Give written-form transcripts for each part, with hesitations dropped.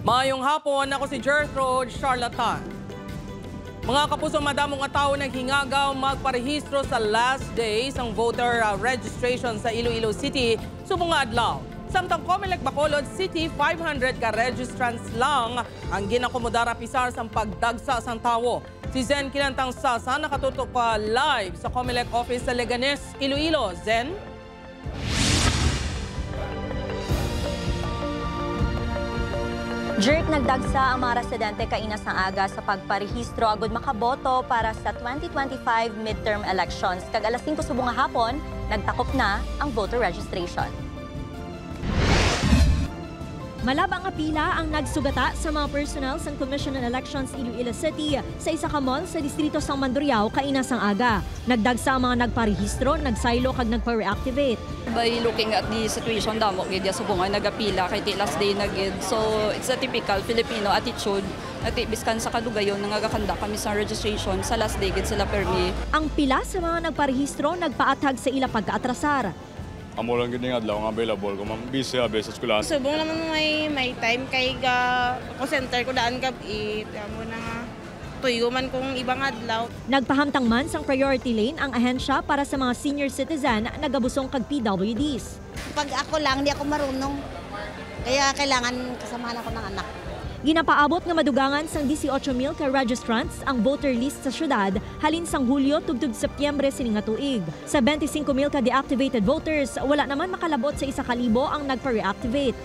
Maayong hapon, ako si Gertrude Charlatan. Mga kapusong madamong tao naghingagaw magparehistro sa last days ang voter registration sa Iloilo City subong nga adlaw. Samtang Comelec Bacolod City, 500 ka registrants lang ang ginakomodara pisar sa pagdagsa sang tawo. Si Zen Kilantang Sasa nakatutok pa live sa Comelec office sa Leganes, Iloilo. Zen? Jerk nagdagsa ang mga residente kainas ng aga sa pagparehistro agud makaboto para sa 2025 midterm elections. Kag alas 5 subong nga hapon, nagtakop na ang voter registration. Malabang nga pila ang nagsugata sa mga personnel sa Commission on Elections Iloilo City sa isa ka mall sa distrito sang Mandurriao kainas ang aga. Nagdagsa ang mga nagparehistro, nagsaylo kag nagpa-reactivate. By looking at the situation damo gid sa bungay nagapila kay di last day na gid. So it's a typical Filipino attitude at biskan sa kadugayon nangagakanda kami sa registration sa last day gid sila permi. Ang pila sa mga nagparehistro nagpaatag sa ila pagkaatrasar. Amo lang gini adlaw nga available ko busy abi sa eskwelahan. Subong naman may time kay ga ako center ko daan gabi amo na nga tuyo man kung ibang adlaw. Nagpahamtang man sang priority lane ang ahensya para sa mga senior citizen na nagabusong kag PWDs. Pag ako lang, di ako marunong. Kaya kailangan kasamahan ako ng anak. Ginapaabot nga madugangan sang 18,000 ka registrants ang voter list sa syudad halin sang Hulyo tugtog Setyembre sining nga tuig. Sa 25,000 ka deactivated voters, wala naman makalabot sa 1,000 ang nagpa-reactivate.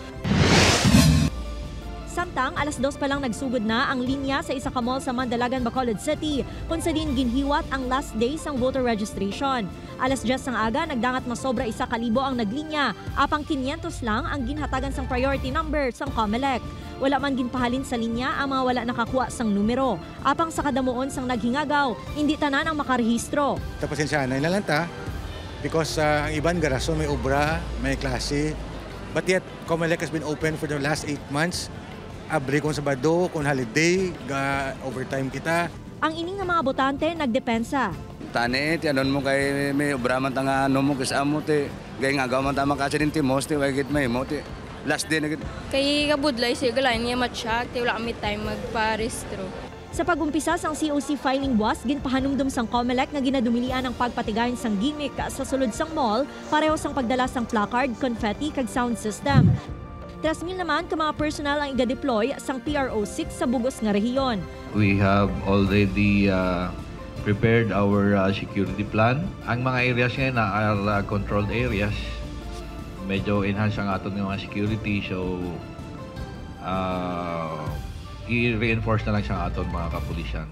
Samtang alas 2 pa lang nagsugod na ang linya sa isa ka mall sa Mandalagan, Bacolod City kung sa din ginhiwat ang last day sang voter registration. Alas 10 sang aga nagdangat masobra 1,000 ang naglinya, apang 500 lang ang ginhatagan sang priority number sang Comelec. Wala man ginpahalin sa linya ang mga wala nakakuha sang numero. Apang sa kadamuon sang naghingagaw, hindi tanan ang makarehistro. Pasensya na ilalanta because ang iban garason may obra, may klase. But yet, Comelec has been open for the last 8 months. Abre kung Sabado, kung holiday, overtime kita. Ang ining nga mga botante nagdepensa. Tani, tiyanon mo kay may obra man tanga ano mo kasamo te. Gay nga gaw man tama kasi din timos te, wagit may mo te. Last day na gid. Kay kabudlay siya galain niya matcha kay wala kami time magpa-restro. Sa pag-umpisa sang COC filing buwas, ginpahanumdum sang Comelec nga ginadumilian ang pagpatigayon sang gimmick sa sulod sang mall, pareho sang pagdala sang placard, confetti kag sound system. 3,000 naman ka mga personal ang iga-deploy sang PRO6 sa bugos nga rehiyon. We have already prepared our security plan. Ang mga areas ngayon na are controlled areas. Medyo enhance ang aton ng mga security, so i-reinforce na lang sa aton mga kapulisan.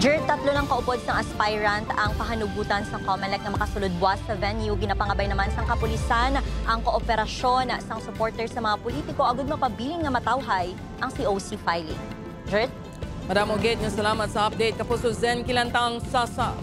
Jer, 3 lang kaupod sang aspirant ang pahanugutan sa Comelec na makasulod buwas sa venue. Ginapangabay naman sang kapulisan ang kooperasyon sang supporter sa mga politiko agud mapabiling nga matawhay ang COC filing. Jer? Madam Oged, salamat sa update. Kapuso Zen Kilantang Sasa.